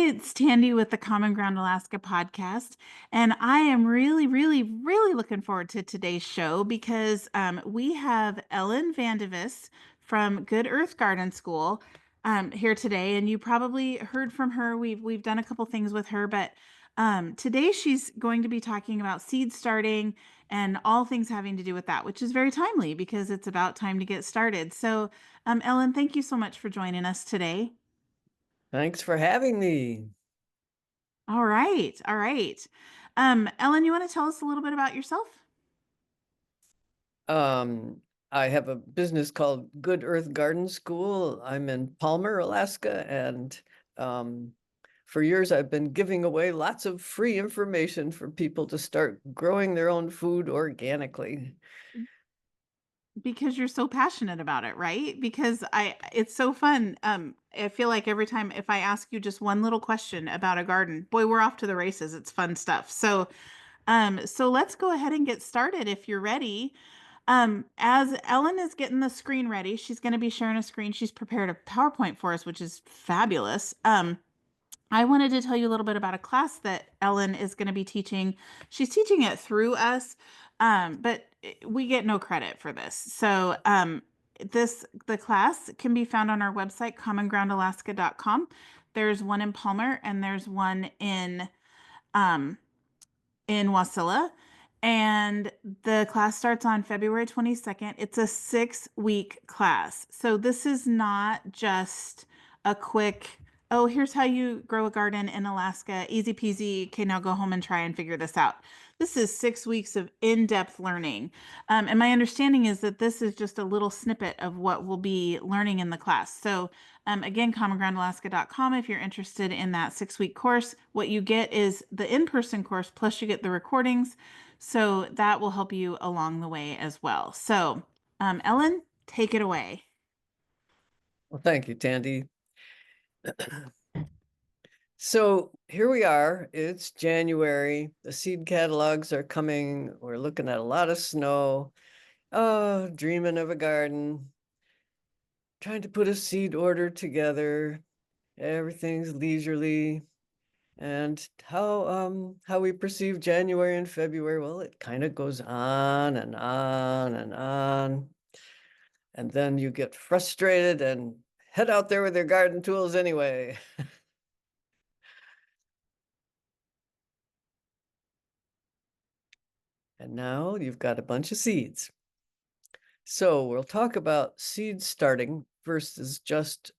it's Tandy with the Common Ground Alaska podcast. And I am really, really, really looking forward to today's show because we have Ellen Vandevis from Good Earth Garden School here today. And you probably heard from her. We've done a couple things with her, but today she's going to be talking about seed starting and all things having to do with that, which is very timely because it's about time to get started. So, Ellen, thank you so much for joining us today. Thanks for having me. All right. All right. Ellen, you want to tell us a little bit about yourself? Um, I have a business called Good Earth Garden School. I'm in Palmer, Alaska, and um, for years I've been giving away lots of free information for people to start growing their own food organically. Because you're so passionate about it, right? Because it's so fun. I feel like every time if I ask you just one little question about a garden, boy, we're off to the races. It's fun stuff. So let's go ahead and get started if you're ready. As Ellen is getting the screen ready, she's going to be sharing a screen. She's prepared a PowerPoint for us, which is fabulous. I wanted to tell you a little bit about a class that Ellen is going to be teaching. She's teaching it through us, but we get no credit for this. The class can be found on our website, commongroundalaska.com. There's one in Palmer and there's one um, in Wasilla. And the class starts on February 22nd. It's a 6-week class. So this is not just a quick, oh, here's how you grow a garden in Alaska. Easy peasy. Okay, now go home and try and figure this out. This is 6 weeks of in-depth learning. And my understanding is that this is just a little snippet of what we'll be learning in the class. So again, commongroundalaska.com if you're interested in that 6-week course. What you get is the in-person course, plus you get the recordings. So that will help you along the way as well. So, Ellen, take it away. Well, thank you, Tandy. So here we are. It's January. The seed catalogs are coming. We're looking at a lot of snow. Oh, dreaming of a garden. Trying to put a seed order together. Everything's leisurely. And how we perceive January and February, well, it kind of goes on and on and on. And then you get frustrated and head out there with your garden tools anyway. And now you've got a bunch of seeds. So we'll talk about seed starting versus just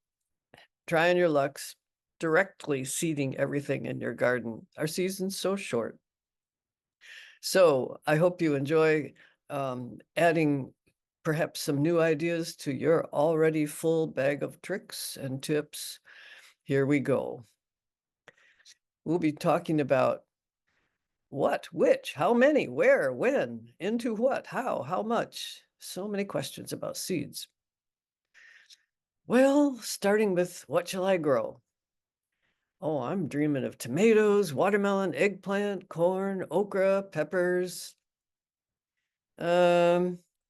trying your lucks, directly seeding everything in your garden. Our season's so short. So I hope you enjoy adding perhaps some new ideas to your already full bag of tricks and tips. Here we go. We'll be talking about what, which, how many, where, when, into what, how much. So many questions about seeds. Well, starting with what shall I grow? Oh, I'm dreaming of tomatoes, watermelon, eggplant, corn, okra, peppers,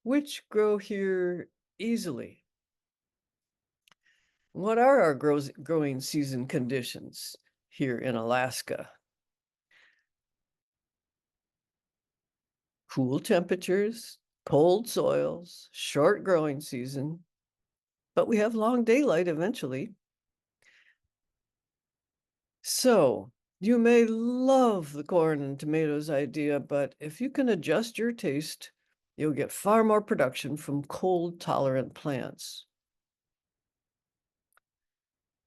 which grow here easily. What are our growing season conditions here in Alaska? Cool temperatures, cold soils, short growing season, but we have long daylight eventually. So you may love the corn and tomatoes idea, but if you can adjust your taste, you'll get far more production from cold tolerant plants.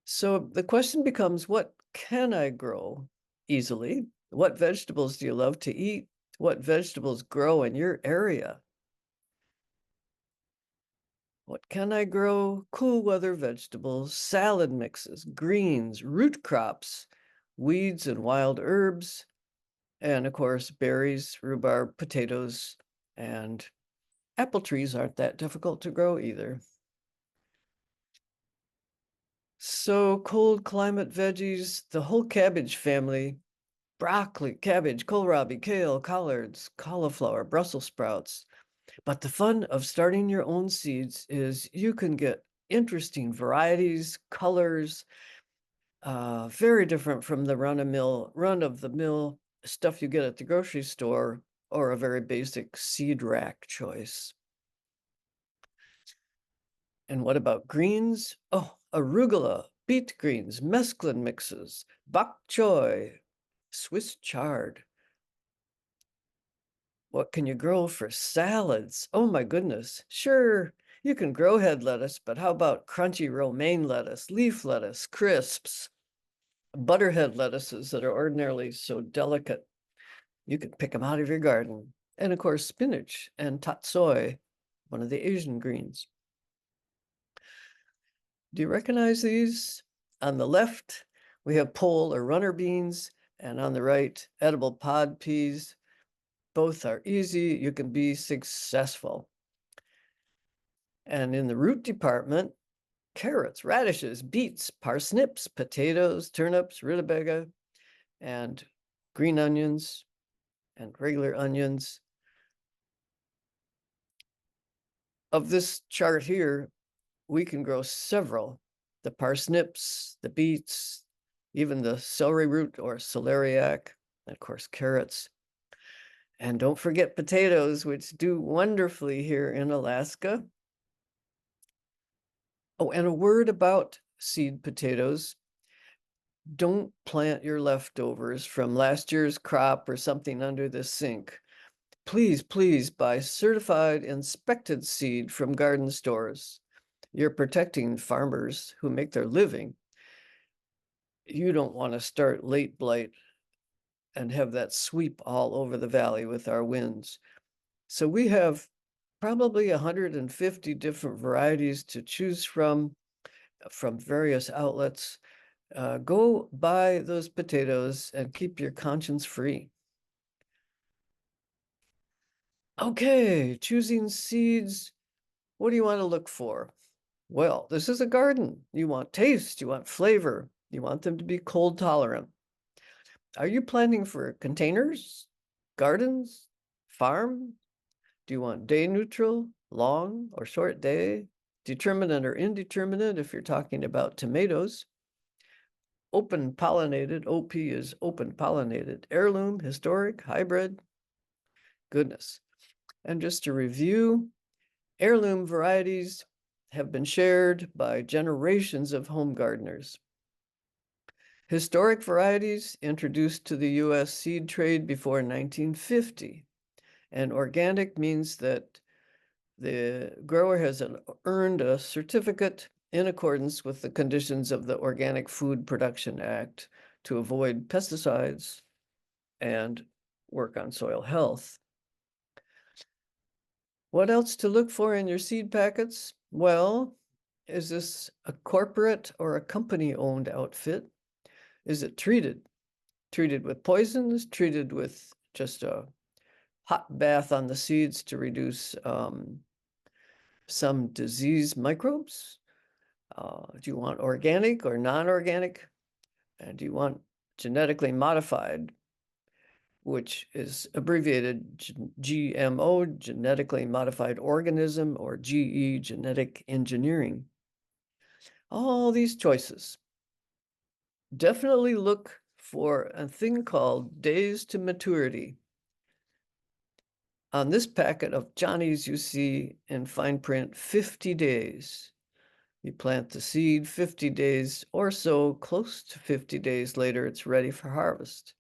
So the question becomes, what can I grow easily? What vegetables do you love to eat? What vegetables grow in your area? What can I grow? Cool weather vegetables, salad mixes, greens, root crops, weeds and wild herbs, and of course, berries, rhubarb, potatoes, and apple trees aren't that difficult to grow either. So cold climate veggies, the whole cabbage family, broccoli, cabbage, kohlrabi, kale, collards, cauliflower, Brussels sprouts. But the fun of starting your own seeds is you can get interesting varieties, colors, Very different from the run-of-the-mill stuff you get at the grocery store, or a very basic seed rack choice. And what about greens? Oh, arugula, beet greens, mesclun mixes, bok choy, Swiss chard. What can you grow for salads? Oh my goodness. Sure, you can grow head lettuce, but how about crunchy romaine lettuce, leaf lettuce, crisps, butterhead lettuces that are ordinarily so delicate? You can pick them out of your garden. And of course, spinach and tatsoi, one of the Asian greens. Do you recognize these? On the left, we have pole or runner beans, and on the right, edible pod peas. Both are easy. You can be successful. And in the root department, carrots, radishes, beets, parsnips, potatoes, turnips, rutabaga, and green onions and regular onions. Of this chart here, we can grow several: the parsnips, the beets, even the celery root or celeriac, and of course, carrots. And don't forget potatoes, which do wonderfully here in Alaska. Oh, and a word about seed potatoes. Don't plant your leftovers from last year's crop or something under the sink. Please, please buy certified, inspected seed from garden stores. You're protecting farmers who make their living. You don't want to start late blight and have that sweep all over the valley with our winds. So we have probably 150 different varieties to choose from various outlets. Go buy those potatoes and keep your conscience free. Okay, choosing seeds. What do you want to look for? Well, this is a garden. You want taste, you want flavor, you want them to be cold tolerant. Are you planning for containers, gardens, farm? Do you want day neutral, long or short day, determinate or indeterminate if you're talking about tomatoes? Open pollinated, OP is open pollinated, heirloom, historic, hybrid. Goodness. And just to review, heirloom varieties have been shared by generations of home gardeners. Historic varieties introduced to the US seed trade before 1950. And organic means that the grower has earned a certificate in accordance with the conditions of the Organic Food Production Act to avoid pesticides and work on soil health. What else to look for in your seed packets? Well, is this a corporate or a company-owned outfit? Is it treated? Treated with poisons, treated with just a hot bath on the seeds to reduce some disease microbes? Do you want organic or non-organic? And do you want genetically modified, which is abbreviated GMO, genetically modified organism, or GE, genetic engineering? All these choices. Definitely look for a thing called days to maturity. On this packet of Johnny's, you see in fine print 50 days. You plant the seed 50 days or so, close to 50 days later, it's ready for harvest.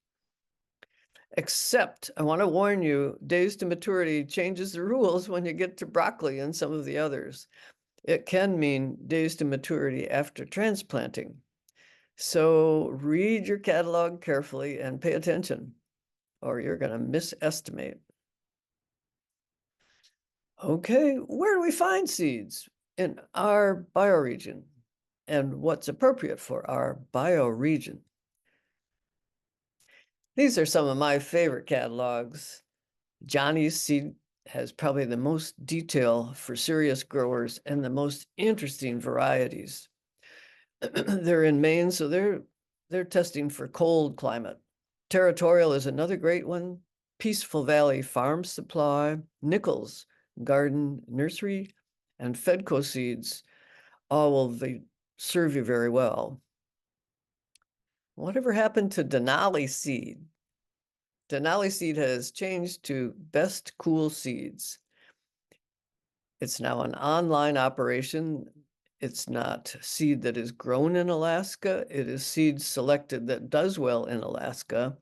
Except, I want to warn you, days to maturity changes the rules when you get to broccoli and some of the others. It can mean days to maturity after transplanting. So read your catalog carefully and pay attention, or you're going to misestimate. Okay, where do we find seeds? In our bioregion, and what's appropriate for our bioregion. These are some of my favorite catalogs. Johnny's Seed has probably the most detail for serious growers and the most interesting varieties. They're in Maine, so they're testing for cold climate. Territorial is another great one. Peaceful Valley Farm Supply, Nichols Garden Nursery, and Fedco Seeds all will serve you very well. Whatever happened to Denali seed? Denali seed has changed to Best Cool Seeds. It's now an online operation. It's not seed that is grown in Alaska. It is seed selected that does well in Alaska.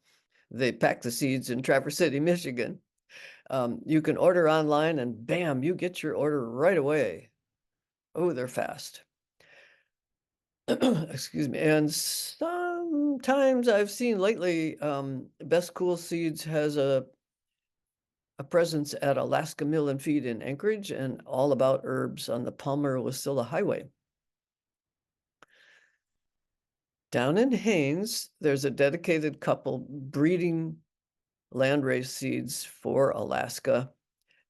They pack the seeds in Traverse City, Michigan. You can order online and bam, you get your order right away. Oh, they're fast. Excuse me. And sometimes I've seen lately, Best Cool Seeds has a presence at Alaska Mill and Feed in Anchorage and All About Herbs on the Palmer-Wasilla Highway. Down in Haines, there's a dedicated couple breeding landrace seeds for Alaska,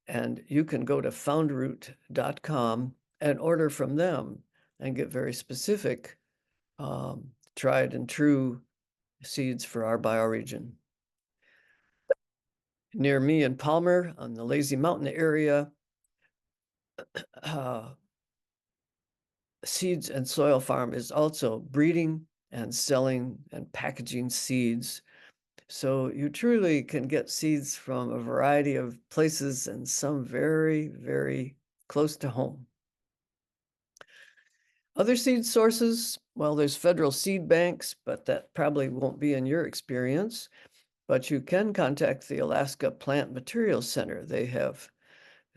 and you can go to foundroot.com and order from them and get very specific, tried and true seeds for our bioregion. Near me in Palmer, on the Lazy Mountain area, Seeds and Soil Farm is also breeding and selling and packaging seeds. So you truly can get seeds from a variety of places and some very, very close to home. Other seed sources, well, there's federal seed banks, but that probably won't be in your experience. But you can contact the Alaska Plant Materials Center. They have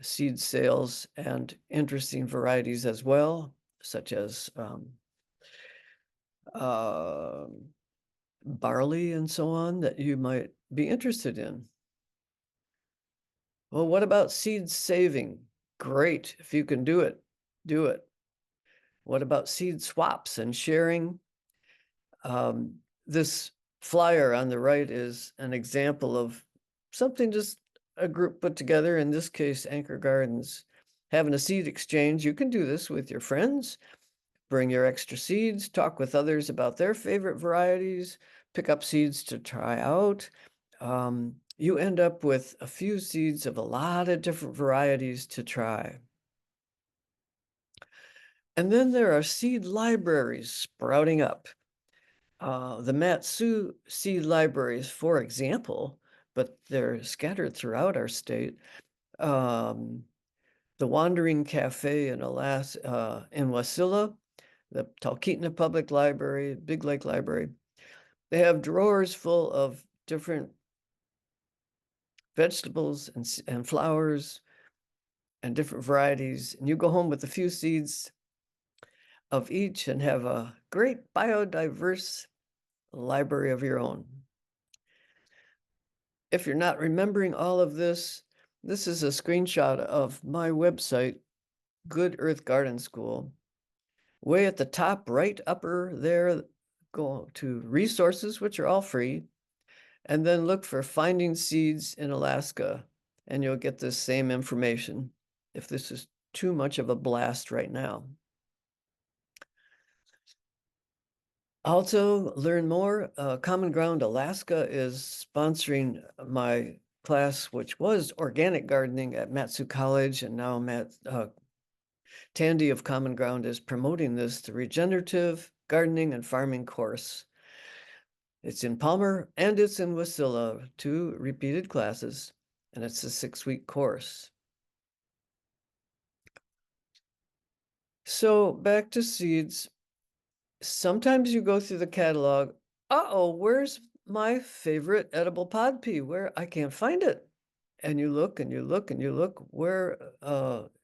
seed sales and interesting varieties as well, such as barley and so on that you might be interested in. Well, what about seed saving? Great. If you can do it, do it. What about seed swaps and sharing? This flyer on the right is an example of something just a group put together, in this case, Anchor Gardens, having a seed exchange. You can do this with your friends. Bring your extra seeds, talk with others about their favorite varieties, pick up seeds to try out. You end up with a few seeds of a lot of different varieties to try. And then there are seed libraries sprouting up. The Mat-Su seed libraries, for example, but they're scattered throughout our state. The Wandering Cafe in in Wasilla, the Talkeetna Public Library, Big Lake Library. They have drawers full of different vegetables and flowers and different varieties. And you go home with a few seeds of each and have a great biodiverse library of your own. If you're not remembering all of this, this is a screenshot of my website, Good Earth Garden School. Way at the top, right upper there, go to resources, which are all free, and then look for Finding Seeds in Alaska, and you'll get this same information if this is too much of a blast right now. Also, learn more. Common Ground Alaska is sponsoring my class, which was organic gardening at Mat-Su College, and now Tandy of Common Ground is promoting this, the regenerative gardening and farming course. It's in Palmer and it's in Wasilla, 2 repeated classes, and it's a 6-week course. So back to seeds. Sometimes you go through the catalog, uh-oh, where's my favorite edible pod pea? Where I can't find it. And you look and you look and you look, where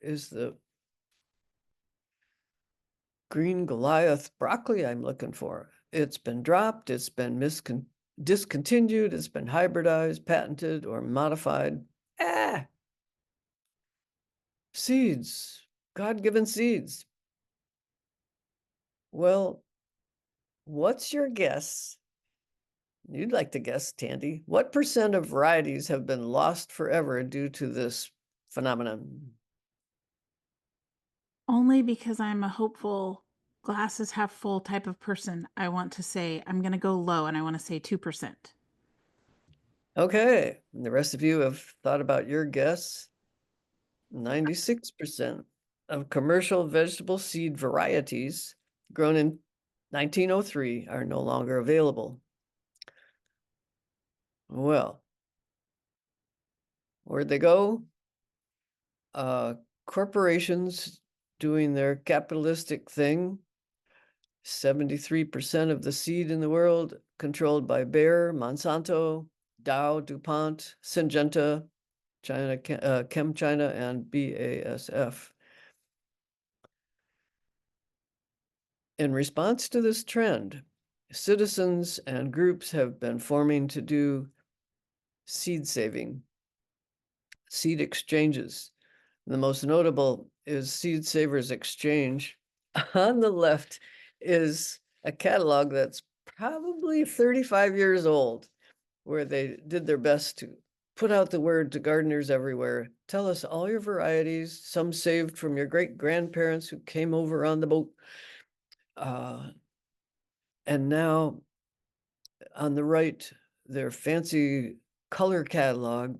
is the green Goliath broccoli I'm looking for? It's been dropped, it's been discontinued, it's been hybridized, patented, or modified. Seeds, God-given seeds. Well, what's your guess? You'd like to guess, Tandy. What percent of varieties have been lost forever due to this phenomenon? Only because I'm a hopeful, glasses half full type of person. I want to say, I'm going to go low and I want to say 2%. Okay, and the rest of you have thought about your guess. 96% of commercial vegetable seed varieties grown in 1903 are no longer available. Well, where'd they go? Corporations doing their capitalistic thing. 73% of the seed in the world controlled by Bayer, Monsanto, Dow, DuPont, Syngenta, China, ChemChina, and BASF. In response to this trend, citizens and groups have been forming to do seed saving, seed exchanges. The most notable is Seed Savers Exchange. On the left is a catalog that's probably 35 years old, where they did their best to put out the word to gardeners everywhere. Tell us all your varieties, some saved from your great-grandparents who came over on the boat. And now on the right, their fancy color catalog,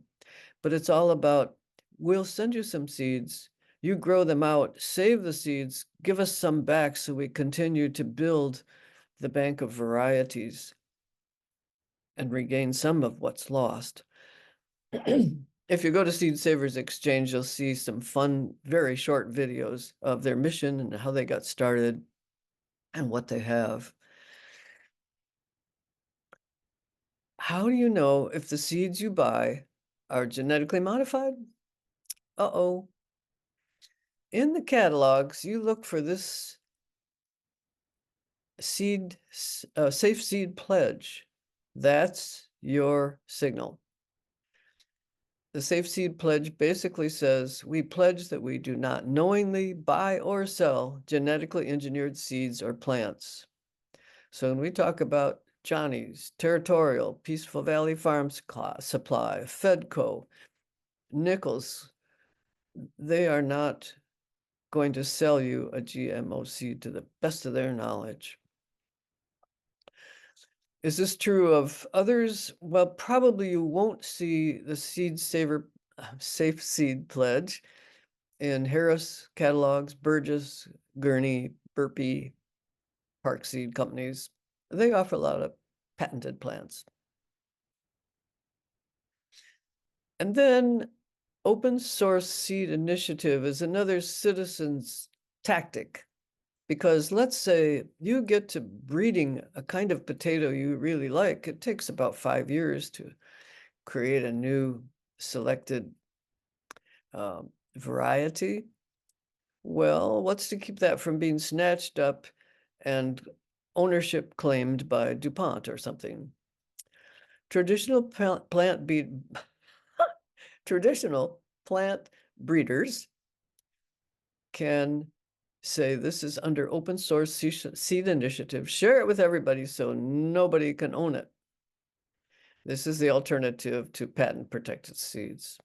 but it's all about, we'll send you some seeds, you grow them out, save the seeds, give us some back so we continue to build the bank of varieties and regain some of what's lost. If you go to Seed Savers Exchange, you'll see some fun, very short videos of their mission and how they got started and what they have. How do you know if the seeds you buy are genetically modified? Uh-oh. In the catalogs, you look for this seed, safe seed pledge. That's your signal. The Safe Seed Pledge basically says, we pledge that we do not knowingly buy or sell genetically engineered seeds or plants. So when we talk about Johnny's, Territorial, Peaceful Valley Farm Supply, Fedco, Nichols, they are not going to sell you a GMO seed to the best of their knowledge. Is this true of others? Well, probably you won't see the Seed Saver Safe Seed Pledge in Harris catalogs, Burgess, Gurney, Burpee, Park Seed companies. They offer a lot of patented plants. And then Open Source Seed Initiative is another citizen's tactic. Because let's say you get to breeding a kind of potato you really like, it takes about 5 years to create a new selected variety. Well, what's to keep that from being snatched up and ownership claimed by DuPont or something? Traditional traditional plant breeders can say this is under open source seed initiative, share it with everybody so nobody can own it. This is the alternative to patent protected seeds.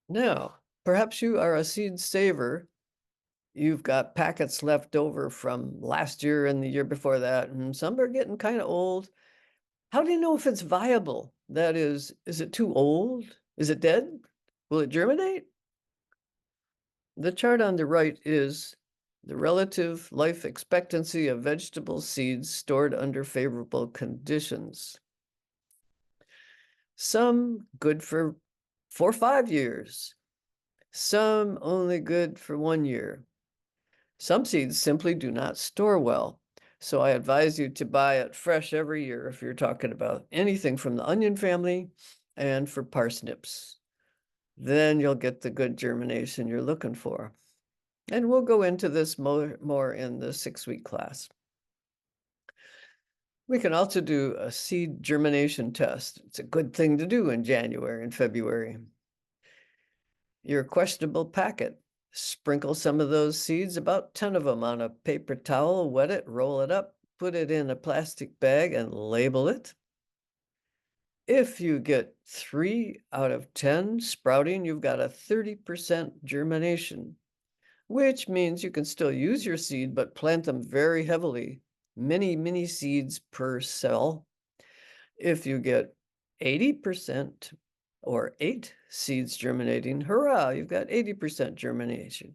Now, perhaps you are a seed saver. You've got packets left over from last year and the year before that, and some are getting kind of old. How do you know if it's viable? That is it too old? Is it dead? Will it germinate? The chart on the right is the relative life expectancy of vegetable seeds stored under favorable conditions. Some good for 4 or 5 years. Some only good for 1 year. Some seeds simply do not store well. So I advise you to buy it fresh every year if you're talking about anything from the onion family and for parsnips. Then you'll get the good germination you're looking for. And we'll go into this more in the 6-week class. We can also do a seed germination test. It's a good thing to do in January and February. Your questionable packet. Sprinkle some of those seeds, about 10 of them, on a paper towel, wet it, roll it up, put it in a plastic bag, and label it. If you get 3 out of 10 sprouting, you've got a 30% germination, which means you can still use your seed, but plant them very heavily, many seeds per cell. If you get 80% or 8 seeds germinating, hurrah, you've got 80% germination.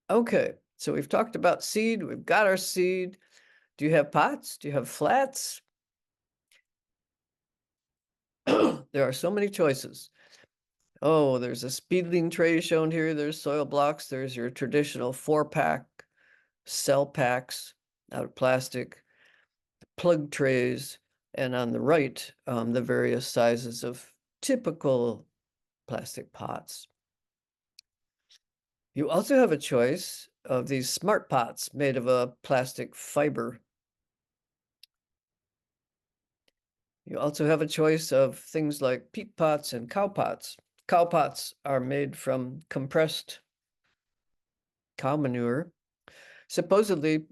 Okay, so we've talked about seed. We've got our seed. Do you have pots? Do you have flats? There are so many choices. Oh, there's a speedling tray shown here. There's soil blocks. There's your traditional 4-pack cell packs out of plastic, plug trays, and on the right, the various sizes of typical plastic pots. You also have a choice of these smart pots made of a plastic fiber. You also have a choice of things like peat pots and cow pots. Cow pots are made from compressed cow manure. Supposedly,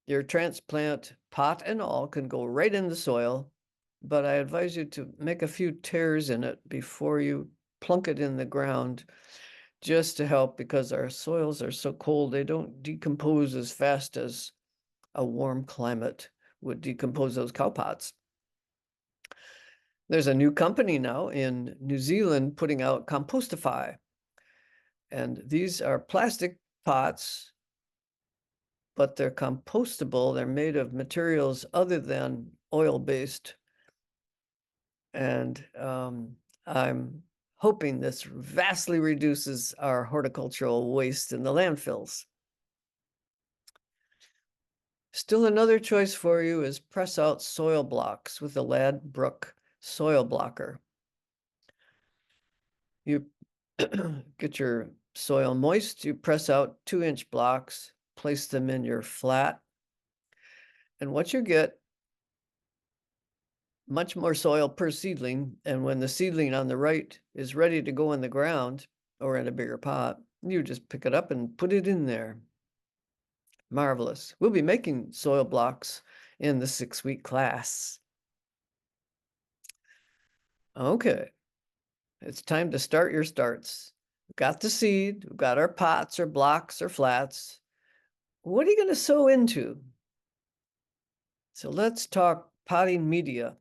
your transplant, pot and all, can go right in the soil, but I advise you to make a few tears in it before you plunk it in the ground, just to help, because our soils are so cold, they don't decompose as fast as a warm climate would decompose those cow pots. There's a new company now in New Zealand putting out Compostify. And these are plastic pots, but they're compostable. They're made of materials other than oil-based. And I'm hoping this vastly reduces our horticultural waste in the landfills. Still another choice for you is press out soil blocks with a Ladbruk soil blocker. You get your soil moist, you press out 2-inch blocks, place them in your flat, and what you get, much more soil per seedling. And when the seedling on the right is ready to go in the ground or in a bigger pot, you just pick it up and put it in there. Marvelous. We'll be making soil blocks in the 6-week class. Okay, it's time to start your starts. We've got the seed, we've got our pots or blocks or flats. What are you going to sow into? So let's talk potting media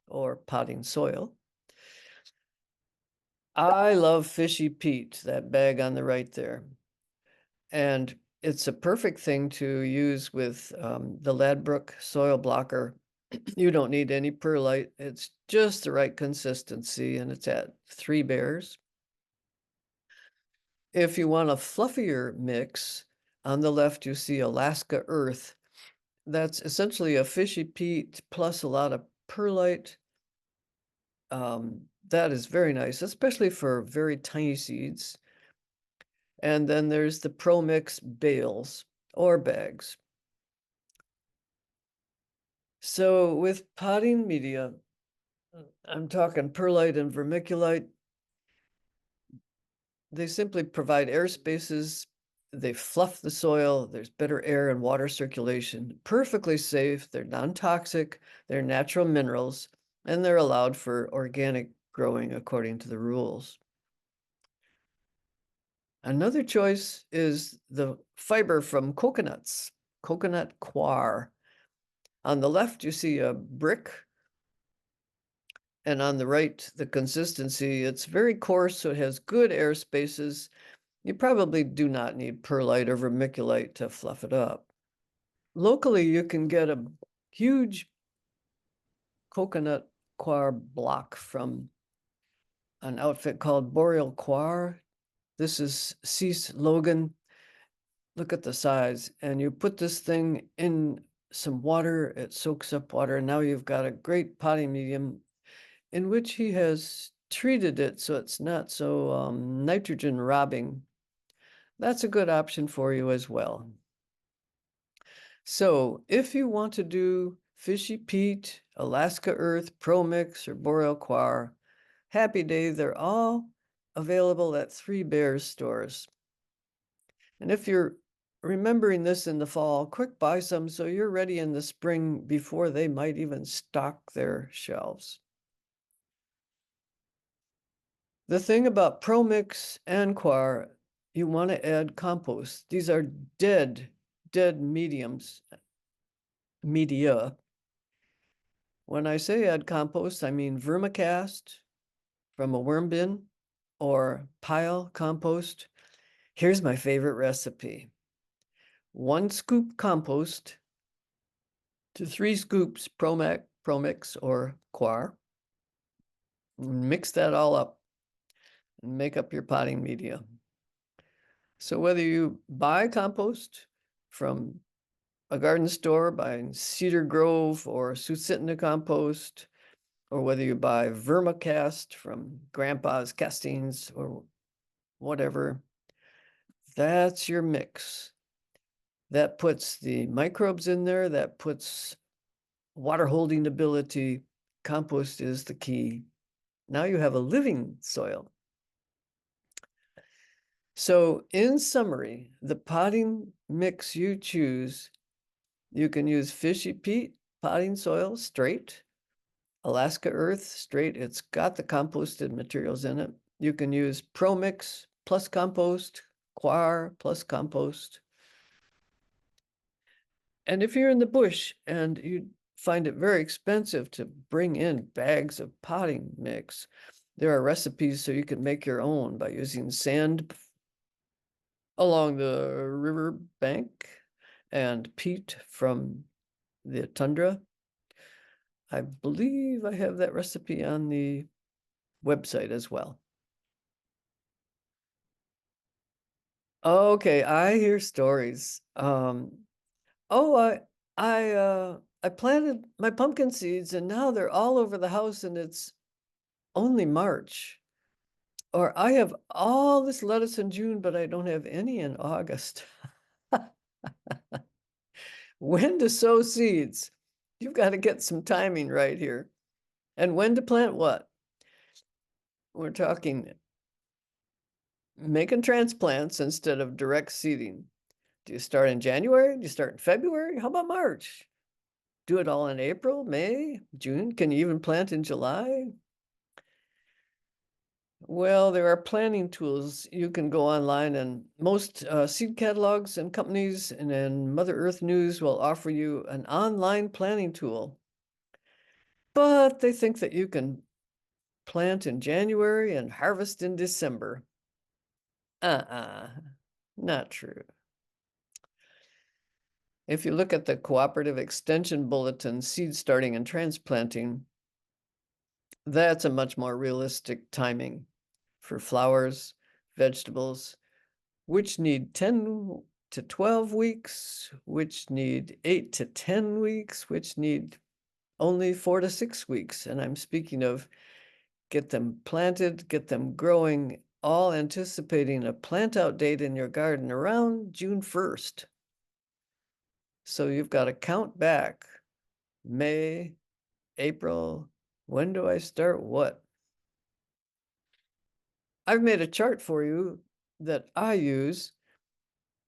or potting soil. I love Fishy Pete, that bag on the right there. And it's a perfect thing to use with the Ladbruk soil blocker. You don't need any perlite. It's just the right consistency, and it's at 3 bears. If you want a fluffier mix, on the left you see Alaska Earth. That's essentially a Fishy Pete plus a lot of perlite. That is very nice, especially for very tiny seeds. And then there's the ProMix bales or bags. So with potting media, I'm talking perlite and vermiculite. They simply provide air spaces. They fluff the soil. There's better air and water circulation. Perfectly safe. They're non-toxic. They're natural minerals, and they're allowed for organic growing according to the rules. Another choice is the fiber from coconuts, coconut coir. On the left, you see a brick, and on the right, the consistency. It's very coarse, so it has good air spaces. You probably do not need perlite or vermiculite to fluff it up. Locally, you can get a huge coconut coir block from an outfit called Boreal Coir. This is Cease Logan. Look at the size. And you put this thing in some water, it soaks up water, and now you've got a great potting medium in which he has treated it so it's not so nitrogen robbing. That's a good option for you as well. So if you want to do Fishy Pete, Alaska Earth, ProMix, or Boreal Coir, happy day, they're all available at 3 Bears stores. And if you're remembering this in the fall, quick buy some so you're ready in the spring before they might even stock their shelves. The thing about ProMix and Coir, you want to add compost. These are dead mediums, media. When I say add compost, I mean vermicast from a worm bin or pile compost. Here's my favorite recipe. 1 scoop compost to 3 scoops Promix or Coir. Mix that all up and make up your potting media. So whether you buy compost from a garden store, by Cedar Grove or Susitna Compost, or whether you buy vermicast from Grandpa's Castings or whatever, that's your mix. That puts the microbes in there, that puts water holding ability. Compost is the key. Now you have a living soil. So in summary, the potting mix you choose, you can use Fishy Peat potting soil straight, Alaska Earth straight. It's got the composted materials in it. You can use ProMix plus compost, Coir plus compost. And if you're in the bush and you find it very expensive to bring in bags of potting mix, there are recipes so you can make your own by using sand along the river bank and peat from the tundra. I believe I have that recipe on the website as well. Okay, I hear stories. Oh, I planted my pumpkin seeds and now they're all over the house and it's only March. Or I have all this lettuce in June, but I don't have any in August. When to sow seeds? You've got to get some timing right here. And when to plant what? We're talking making transplants instead of direct seeding. Do you start in January? Do you start in February? How about March? Do it all in April, May, June? Can you even plant in July? Well, there are planning tools. You can go online and most seed catalogs and companies and Mother Earth News will offer you an online planning tool. But they think that you can plant in January and harvest in December. Not true. If you look at the Cooperative Extension Bulletin, Seed Starting and Transplanting, that's a much more realistic timing for flowers, vegetables, which need 10 to 12 weeks, which need 8 to 10 weeks, which need only 4 to 6 weeks. And I'm speaking of get them planted, get them growing, all anticipating a plant out date in your garden around June 1st. So you've got to count back May, April. When do I start what? I've made a chart for you that I use.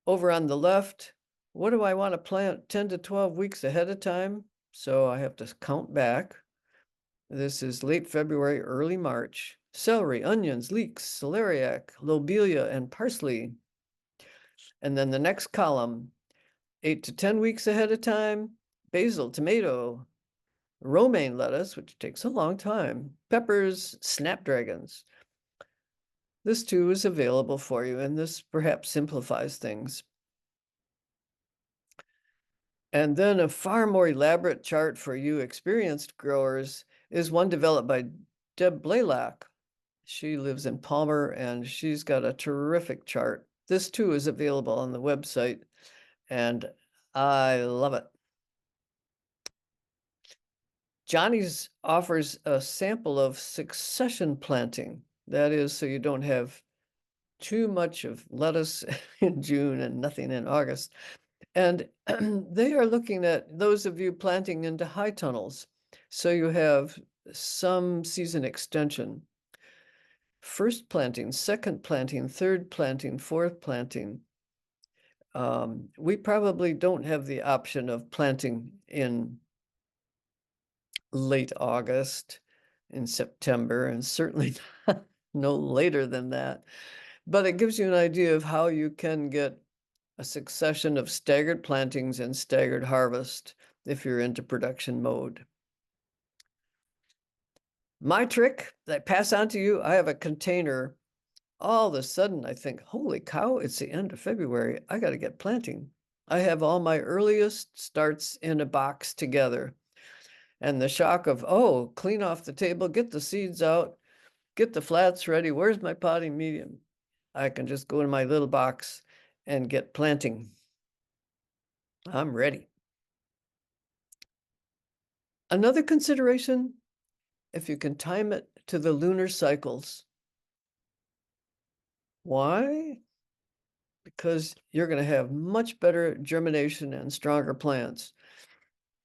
Over on the left, what do I want to plant 10 to 12 weeks ahead of time? So I have to count back. This is late February, early March. Celery, onions, leeks, celeriac, lobelia, and parsley. And then the next column, 8 to 10 weeks ahead of time, basil, tomato, romaine lettuce, which takes a long time, peppers, snapdragons. This too is available for you, and this perhaps simplifies things. And then a far more elaborate chart for you experienced growers is one developed by Deb Blaylock. She lives in Palmer and she's got a terrific chart. This too is available on the website and I love it. Johnny's offers a sample of succession planting. That is, so you don't have too much of lettuce in June and nothing in August. And they are looking at those of you planting into high tunnels. So you have some season extension. First planting, second planting, third planting, fourth planting. We probably don't have the option of planting in late August, in September, and certainly no later than that. But it gives you an idea of how you can get a succession of staggered plantings and staggered harvest if you're into production mode. My trick that I pass on to you, I have a container all of a sudden I think, holy cow, it's the end of February. I got to get planting. I have all my earliest starts in a box together. And the shock of, oh, clean off the table, get the seeds out, get the flats ready. Where's my potting medium? I can just go in my little box and get planting. I'm ready. Another consideration, if you can time it to the lunar cycles. Why? Because you're going to have much better germination and stronger plants.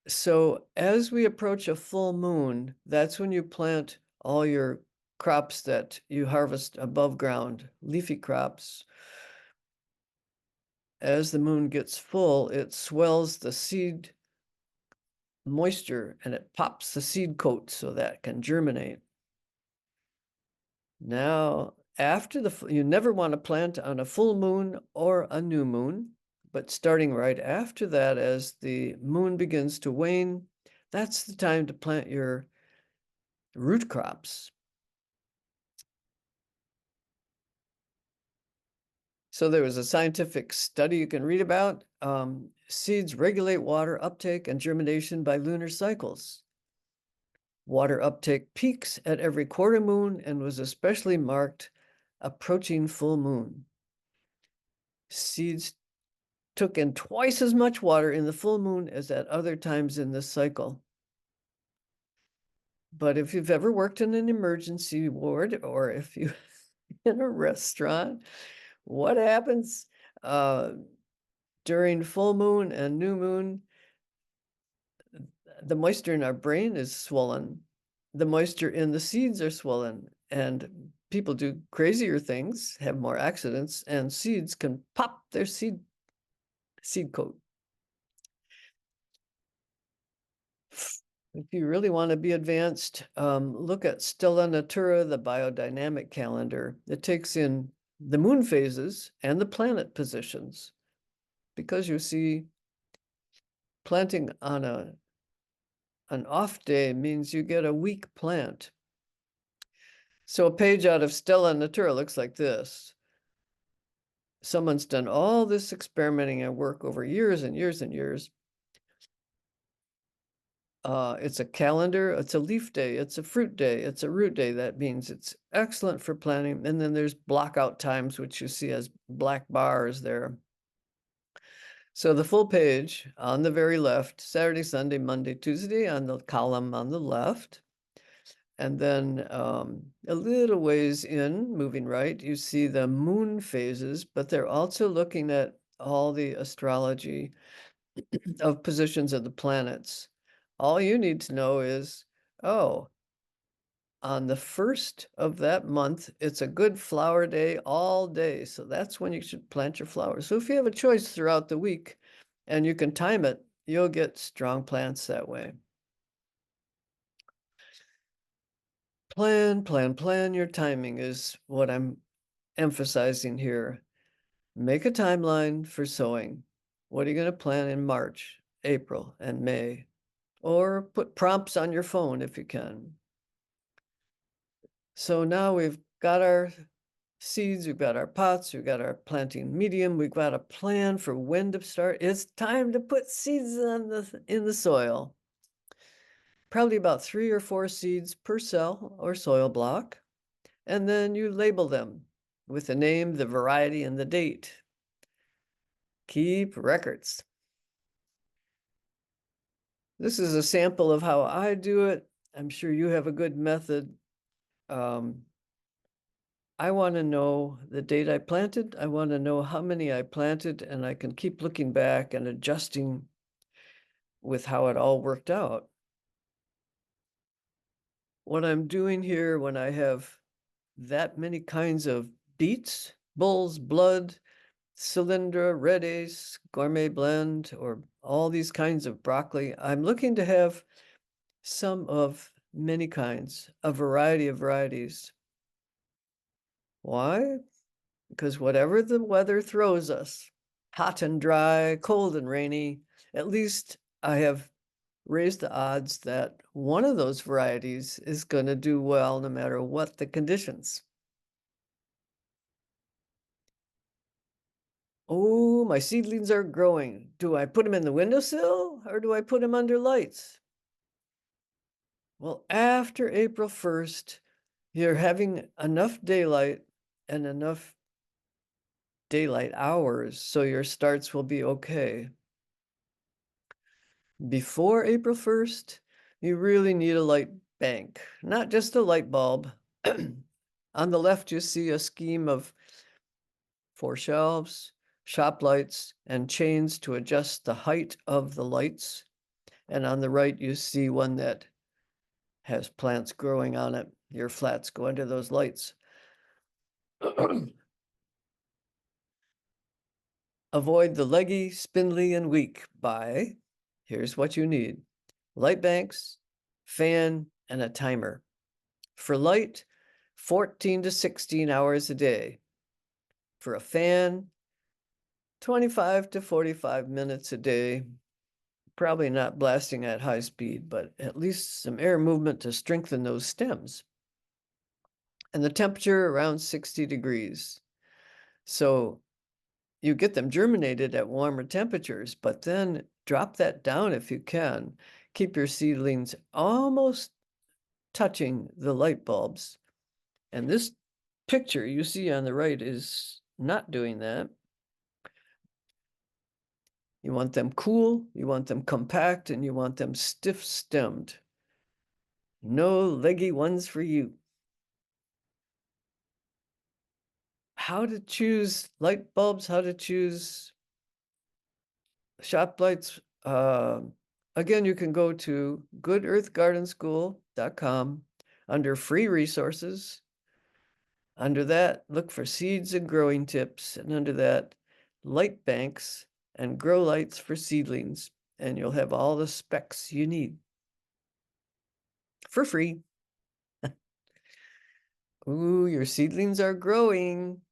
So as we approach a full moon, that's when you plant all your crops that you harvest above ground, leafy crops. As the moon gets full, it swells the seed moisture and it pops the seed coat so that can germinate. Now, after you never want to plant on a full moon or a new moon, but starting right after that, as the moon begins to wane, that's the time to plant your root crops. So there was a scientific study you can read about. Seeds regulate water uptake and germination by lunar cycles. Water uptake peaks at every quarter moon and was especially marked approaching full moon. Seeds took in twice as much water in the full moon as at other times in this cycle. But if you've ever worked in an emergency ward or if you in a restaurant, what happens during full moon and new moon? The moisture in our brain is swollen. The moisture in the seeds are swollen, and people do crazier things, have more accidents, and seeds can pop their seed coat. If you really want to be advanced, look at Stella Natura, the biodynamic calendar. It takes in the moon phases and the planet positions, because you see, planting on an off day means you get a weak plant. So a page out of Stella Natura looks like this. Someone's done all this experimenting and work over years and years and years. It's a calendar, it's a leaf day, it's a fruit day, it's a root day. That means it's excellent for planting. And then there's blockout times, which you see as black bars there. So the full page on the very left, Saturday, Sunday, Monday, Tuesday, on the column on the left. And then a little ways in, moving right, you see the moon phases, but they're also looking at all the astrology of positions of the planets. All you need to know is, oh, on the first of that month, it's a good flower day all day. So that's when you should plant your flowers. So if you have a choice throughout the week and you can time it, you'll get strong plants that way. Plan your timing is what I'm emphasizing here. Make a timeline for sowing. What are you going to plant in March, April, and May? Or put prompts on your phone if you can. So now we've got our seeds, we've got our pots, we've got our planting medium, we've got a plan for when to start. It's time to put seeds in the soil. Probably about 3 or 4 seeds per cell or soil block. And then you label them with the name, the variety, and the date. Keep records. This is a sample of how I do it. I'm sure you have a good method. I want to know the date I planted. I want to know how many I planted, and I can keep looking back and adjusting with how it all worked out. What I'm doing here when I have that many kinds of beets, bull's blood, Cylindra, red ace, gourmet blend, or all these kinds of broccoli, I'm looking to have some of many kinds, a variety of varieties. Why? Because whatever the weather throws us, hot and dry, cold and rainy, at least I have raised the odds that one of those varieties is going to do well no matter what the conditions. Oh, my seedlings are growing. Do I put them in the windowsill or do I put them under lights? Well, after April 1st, you're having enough daylight and enough daylight hours so your starts will be okay. Before April 1st, you really need a light bank, not just a light bulb. On the left, you see a scheme of 4 shelves, shop lights, and chains to adjust the height of the lights. And on the right, you see one that has plants growing on it. Your flats go under those lights. Avoid the leggy, spindly, and weak by, here's what you need: light banks, fan, and a timer. For light, 14 to 16 hours a day. For a fan, 25 to 45 minutes a day. Probably not blasting at high speed, but at least some air movement to strengthen those stems. And the temperature around 60 degrees. So you get them germinated at warmer temperatures, but then drop that down if you can. Keep your seedlings almost touching the light bulbs. And this picture you see on the right is not doing that. You want them cool, you want them compact, and you want them stiff-stemmed. No leggy ones for you. How to choose light bulbs, how to choose shop lights. Again, you can go to goodearthgardenschool.com under free resources. Under that, look for seeds and growing tips, and under that, light banks and grow lights for seedlings, and you'll have all the specs you need for free. Ooh, your seedlings are growing.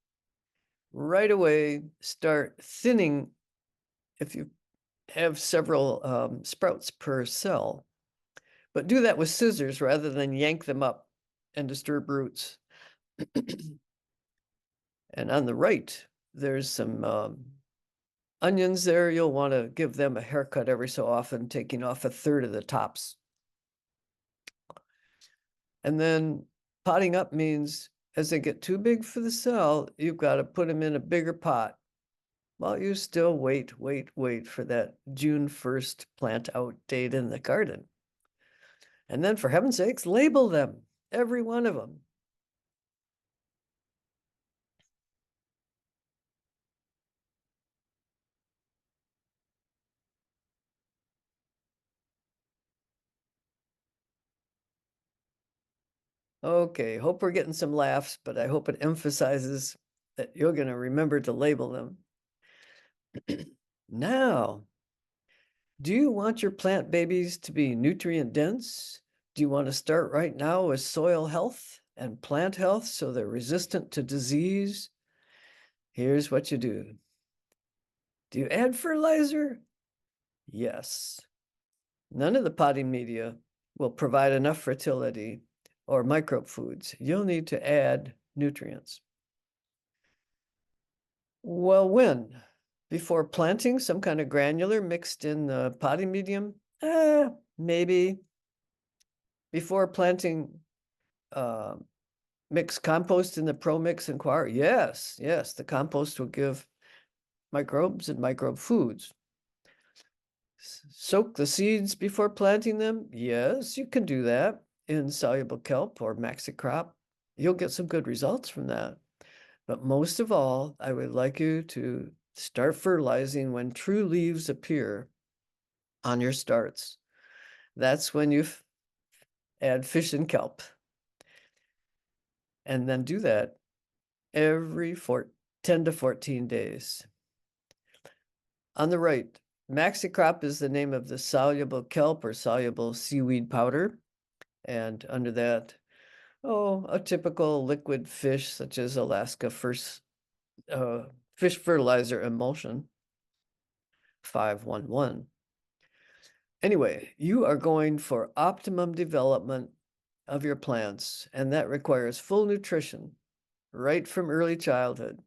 Right away, start thinning if you have several sprouts per cell. But do that with scissors rather than yank them up and disturb roots. And on the right, there's some onions there. You'll want to give them a haircut every so often, taking off a third of the tops. And then potting up means as they get too big for the cell, you've got to put them in a bigger pot. While you still wait for that June 1st plant out date in the garden. And then, for heaven's sakes, label them, every one of them. Okay, hope we're getting some laughs, but I hope it emphasizes that you're going to remember to label them. Now, do you want your plant babies to be nutrient dense? Do you want to start right now with soil health and plant health so they're resistant to disease? Here's what you do. Do you add fertilizer? Yes. None of the potting media will provide enough fertility or microbe foods. You'll need to add nutrients. Well, when? Before planting some kind of granular mixed in the potting medium? Maybe. Before planting mixed compost in the ProMix and Coir? Yes, the compost will give microbes and microbe foods. Soak the seeds before planting them? Yes, you can do that in soluble kelp or Maxicrop. You'll get some good results from that. But most of all, I would like you to start fertilizing when true leaves appear on your starts. That's when you add fish and kelp. And then do that every 10 to 14 days. On the right, Maxicrop is the name of the soluble kelp or soluble seaweed powder. And under that, a typical liquid fish such as Alaska fish fertilizer emulsion, 511. Anyway, you are going for optimum development of your plants, and that requires full nutrition right from early childhood.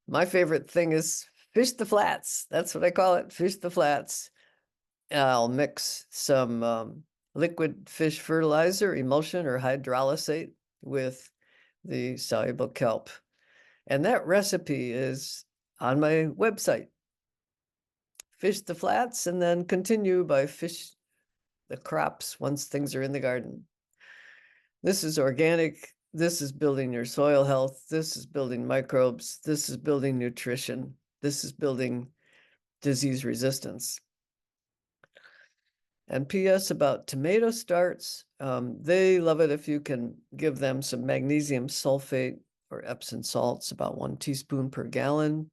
My favorite thing is fish the flats. That's what I call it, fish the flats. I'll mix some liquid fish fertilizer, emulsion, or hydrolysate with the soluble kelp. And that recipe is on my website. Fish the flats and then continue by fish the crops once things are in the garden. This is organic. This is building your soil health. This is building microbes. This is building nutrition. This is building disease resistance. And PS about tomato starts, they love it if you can give them some magnesium sulfate or Epsom salts, about 1 teaspoon per gallon.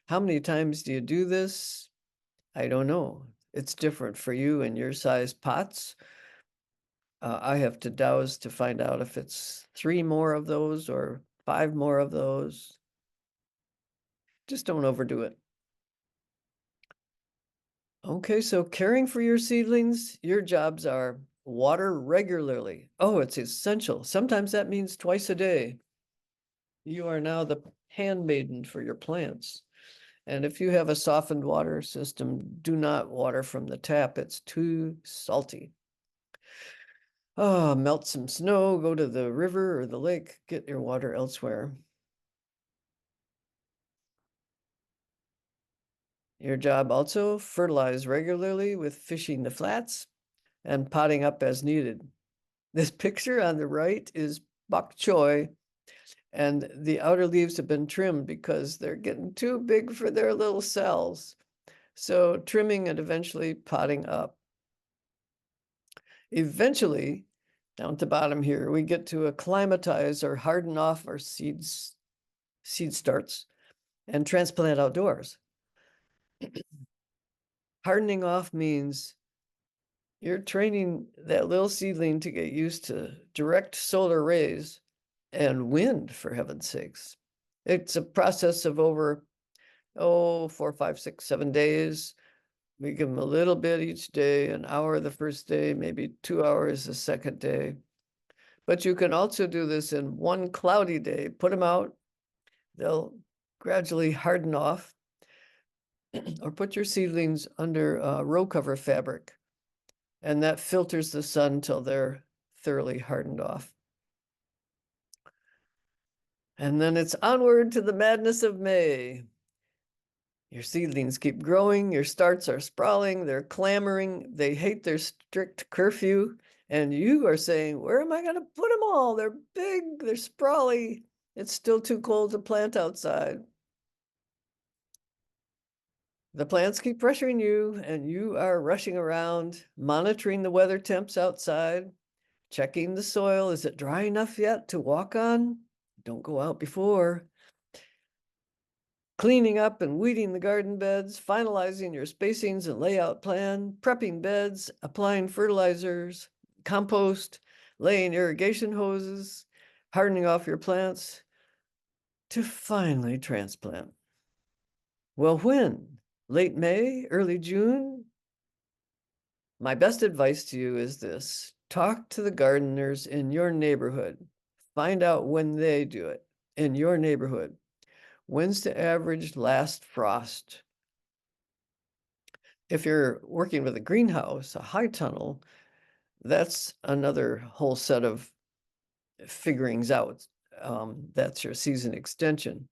How many times do you do this? I don't know. It's different for you and your size pots. I have to douse to find out if it's 3 more of those or 5 more of those. Just don't overdo it. Okay, so caring for your seedlings, your jobs are water regularly. Oh, it's essential. Sometimes that means twice a day. You are now the handmaiden for your plants. And if you have a softened water system, do not water from the tap. It's too salty. Oh, melt some snow, go to the river or the lake, get your water elsewhere. Your job also, fertilize regularly with fishing the flats and potting up as needed. This picture on the right is bok choy, and the outer leaves have been trimmed because they're getting too big for their little cells. So trimming and eventually potting up. Eventually, down at the bottom here, we get to acclimatize or harden off our seed starts and transplant outdoors. Hardening off means you're training that little seedling to get used to direct solar rays and wind, for heaven's sakes. It's a process of over, 4, 5, 6, 7 days. We give them a little bit each day, an hour the first day, maybe 2 hours the second day. But you can also do this in one cloudy day. Put them out, they'll gradually harden off, or put your seedlings under row cover fabric, and that filters the sun till they're thoroughly hardened off. And then it's onward to the madness of May. Your seedlings keep growing, your starts are sprawling, they're clamoring, they hate their strict curfew, and you are saying, where am I going to put them all? They're big, they're sprawly, it's still too cold to plant outside. The plants keep pressuring you, and you are rushing around, monitoring the weather temps outside, checking the soil. Is it dry enough yet to walk on? Don't go out before. Cleaning up and weeding the garden beds, finalizing your spacings and layout plan, prepping beds, applying fertilizers, compost, laying irrigation hoses, hardening off your plants to finally transplant. Well, when? Late May, early June? My best advice to you is this: talk to the gardeners in your neighborhood. Find out when they do it in your neighborhood. When's the average last frost? If you're working with a greenhouse, a high tunnel, that's another whole set of figurings out. That's your season extension.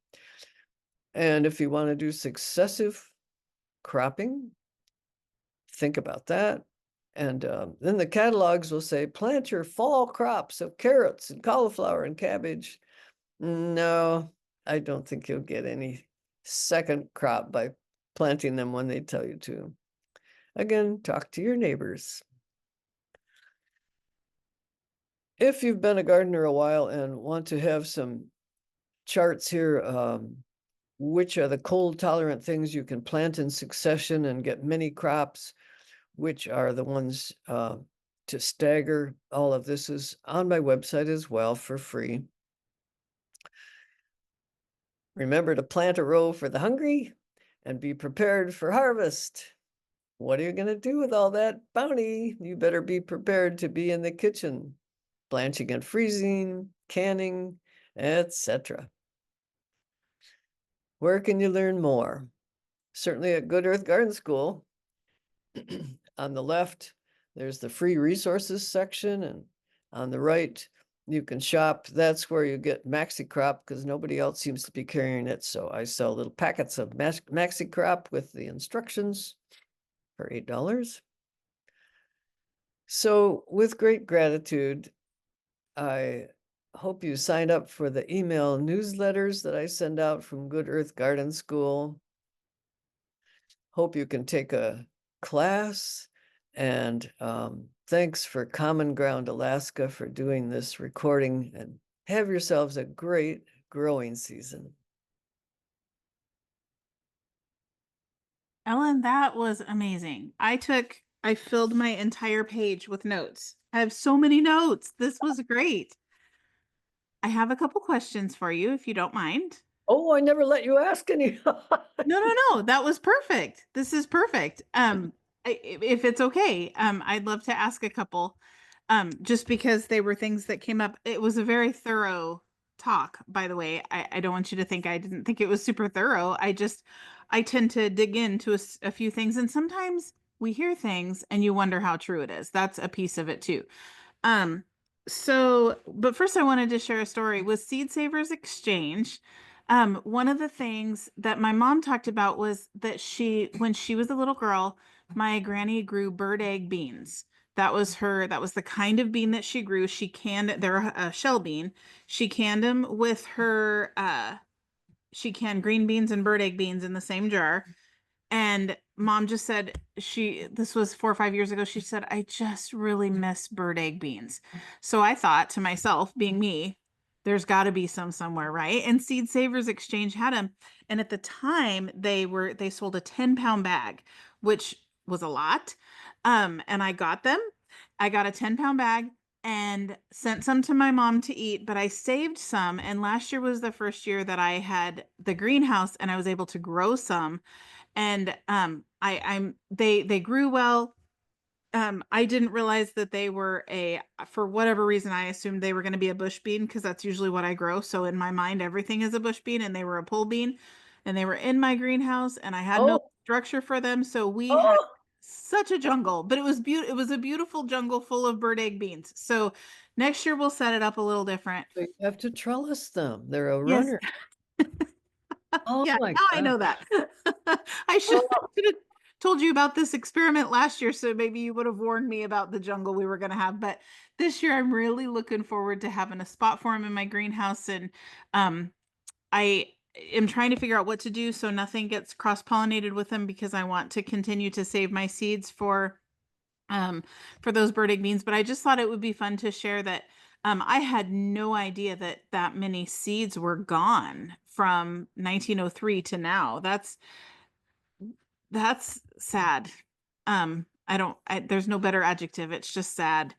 And if you want to do successive cropping, think about that. And then the catalogs will say, plant your fall crops of carrots and cauliflower and cabbage. No, I don't think you'll get any second crop by planting them when they tell you to. Again, talk to your neighbors. If you've been a gardener a while and want to have some charts here, which are the cold tolerant things you can plant in succession and get many crops, which are the ones to stagger. All of this is on my website as well for free. Remember to plant a row for the hungry and be prepared for harvest. What are you going to do with all that bounty? You better be prepared to be in the kitchen, blanching and freezing, canning, etc. Where can you learn more? Certainly at Good Earth Garden School. On the left, there's the free resources section, and on the right, you can shop. That's where you get Maxi Crop because nobody else seems to be carrying it. So I sell little packets of Maxi Crop with the instructions for $8. So with great gratitude, I hope you signed up for the email newsletters that I send out from Good Earth Garden School. Hope you can take a class, and thanks for Common Ground Alaska for doing this recording, and have yourselves a great growing season. Ellen, that was amazing. I filled my entire page with notes. I have so many notes. This was great. I have a couple questions for you, if you don't mind. Oh, I never let you ask any. No, that was perfect. This is perfect. If it's okay, I'd love to ask a couple, just because they were things that came up. It was a very thorough talk, by the way. I don't want you to think I didn't think it was super thorough. I tend to dig into a few things, and sometimes we hear things and you wonder how true it is. That's a piece of it too. Um, but first I wanted to share a story with Seed Savers Exchange. One of the things that my mom talked about was that when she was a little girl, my granny grew bird egg beans. That was the kind of bean that she grew. They're a shell bean. She canned them with she canned green beans and bird egg beans in the same jar. And mom just said this was 4 or 5 years ago. She said, I just really miss bird egg beans. So I thought to myself, being me, there's got to be some somewhere, right? And Seed Savers Exchange had them. And at the time they sold a 10-pound bag, which was a lot. And I got them. I got a 10-pound bag and sent some to my mom to eat, but I saved some. And last year was the first year that I had the greenhouse and I was able to grow some. And they grew well. I didn't realize that they were for whatever reason I assumed they were going to be a bush bean because that's usually what I grow. So in my mind everything is a bush bean, and they were a pole bean, and they were in my greenhouse and I had no Oh, structure for them. So we had oh, such a jungle, but it was a beautiful jungle full of bird egg beans. So next year we'll set it up a little different. you have to trellis them. They're a Yes. runner. Oh Yeah, my now I God. know that. I Oh, should have told you about this experiment last year, so maybe you would have warned me about the jungle we were going to have. But this year, I'm really looking forward to having a spot for them in my greenhouse, and um, I am trying to figure out what to do so nothing gets cross-pollinated with them because I want to continue to save my seeds um, for those bird egg beans. But I just thought it would be fun to share that I had no idea that that many seeds were gone from 1903 to now. That's sad. There's no better adjective. It's just sad.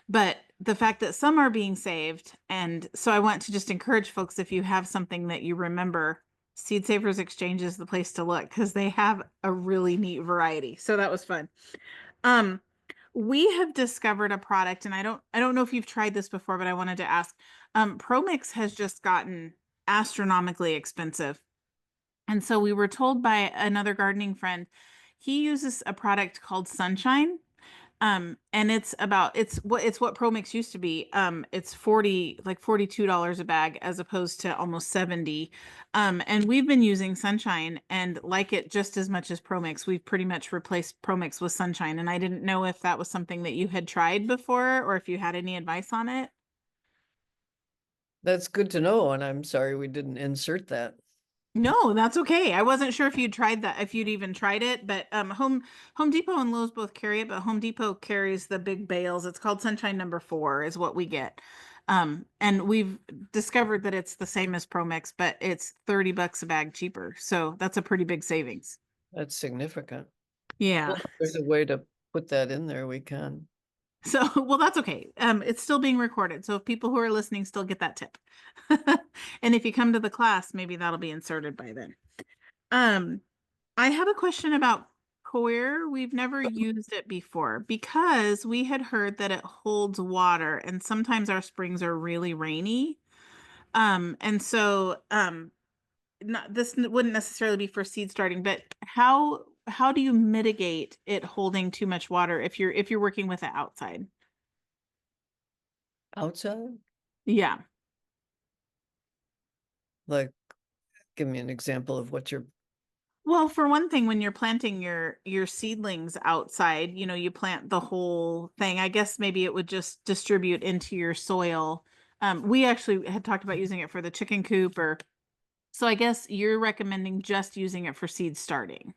But the fact that some are being saved, and so I want to just encourage folks, if you have something that you remember, Seed Savers Exchange is the place to look because they have a really neat variety. So that was fun. Um, we have discovered a product, and I don't know if you've tried this before, but I wanted to ask. ProMix has just gotten astronomically expensive. And so we were told by another gardening friend, he uses a product called Sunshine. And it's what ProMix used to be. It's 40, like $42 a bag as opposed to almost 70. And we've been using Sunshine and like it just as much as ProMix. We've pretty much replaced ProMix with Sunshine. And I didn't know if that was something that you had tried before or if you had any advice on it. that's good to know. And I'm sorry we didn't insert that. No, that's okay. I wasn't sure if you'd tried that, if you'd even tried it, but Home Depot and Lowe's both carry it, but Home Depot carries the big bales. It's called Sunshine #4 is what we get. And we've discovered that it's the same as ProMix, but it's $30 a bag cheaper. So that's a pretty big savings. That's significant. Yeah. Well, if there's a way to put that in there, we can. So, well, that's okay. It's still being recorded. So if people who are listening still get that tip. And if you come to the class, maybe that'll be inserted by then. Um, I have a question about Coir. We've never used it before because we had heard that it holds water and sometimes our springs are really rainy. And so not wouldn't necessarily be for seed starting, but how do you mitigate it holding too much water if you're working with it outside? Outside? Yeah. Like, give me an example of what you're, Well, for one thing, when you're planting your seedlings outside, you know, you plant the whole thing. I guess maybe it would just distribute into your soil. We actually had talked about using it for the chicken coop or so I guess you're recommending just using it for seed starting.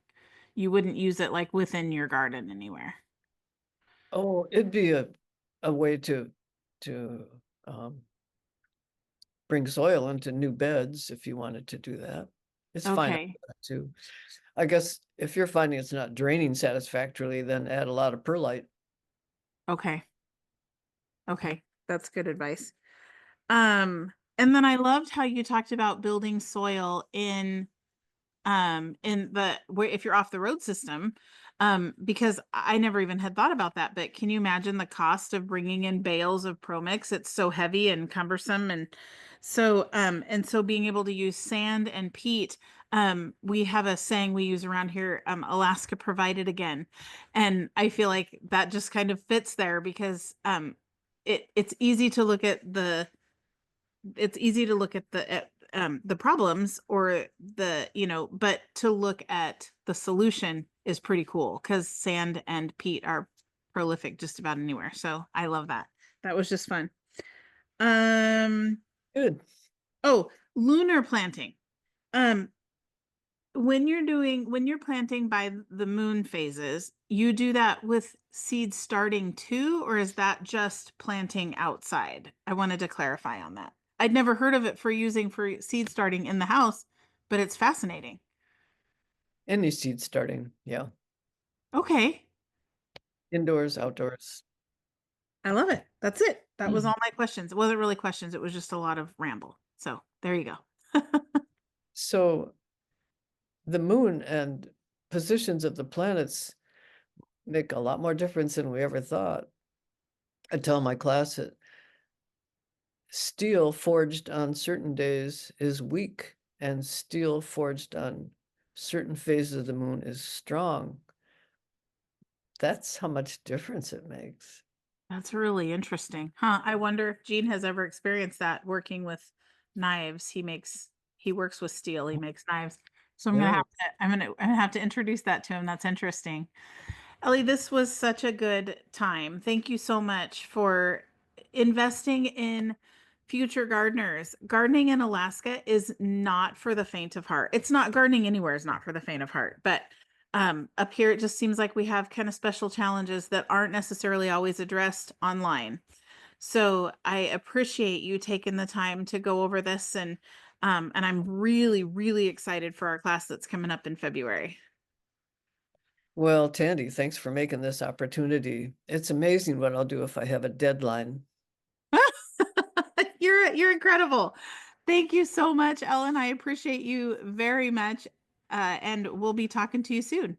You wouldn't use it like within your garden anywhere. oh, it'd be a way to bring soil into new beds if you wanted to do that. It's fine Okay. too. I guess if you're finding it's not draining satisfactorily, then add a lot of perlite. Okay. Okay. That's good advice. And then I loved how you talked about building soil in the where if you're off the road system, because I never even had thought about that, but can you imagine the cost of bringing in bales of Pro Mix? It's so heavy and cumbersome, and so being able to use sand and peat. We have a saying we use around here, Alaska provided again, and I feel like that just kind of fits there because it's easy to look at the problems or but to look at the solution is pretty cool because sand and peat are prolific just about anywhere. So I love that. That was just fun. Um, Good. oh, lunar planting. Um, when you're planting by the moon phases, you do that with seed starting too, or is that just planting outside? I wanted to clarify on that. I'd never heard of it for using for seed starting in the house, but it's fascinating. Any seed starting, yeah. Okay. Indoors, outdoors. I love it. That's it. That was all my questions. It wasn't really questions, it was just a lot of ramble. So there you go. So the moon and positions of the planets make a lot more difference than we ever thought. I tell my class that steel forged on certain days is weak, and steel forged on certain phases of the moon is strong. That's how much difference it makes. That's really interesting. Huh. I wonder if Gene has ever experienced that working with knives. He works with steel, he makes knives. So Yeah. I'm gonna have to introduce that to him. That's interesting. Ellie, this was such a good time. Thank you so much for investing in future gardeners. Gardening in Alaska is not for the faint of heart. It's not gardening anywhere is not for the faint of heart, but up here it just seems like we have kind of special challenges that aren't necessarily always addressed online. So I appreciate you taking the time to go over this and I'm really, really excited for our class that's coming up in February. Well, Tandy, thanks for making this opportunity. It's amazing what I'll do if I have a deadline. You're incredible. Thank you so much, Ellen. I appreciate you very much. And we'll be talking to you soon.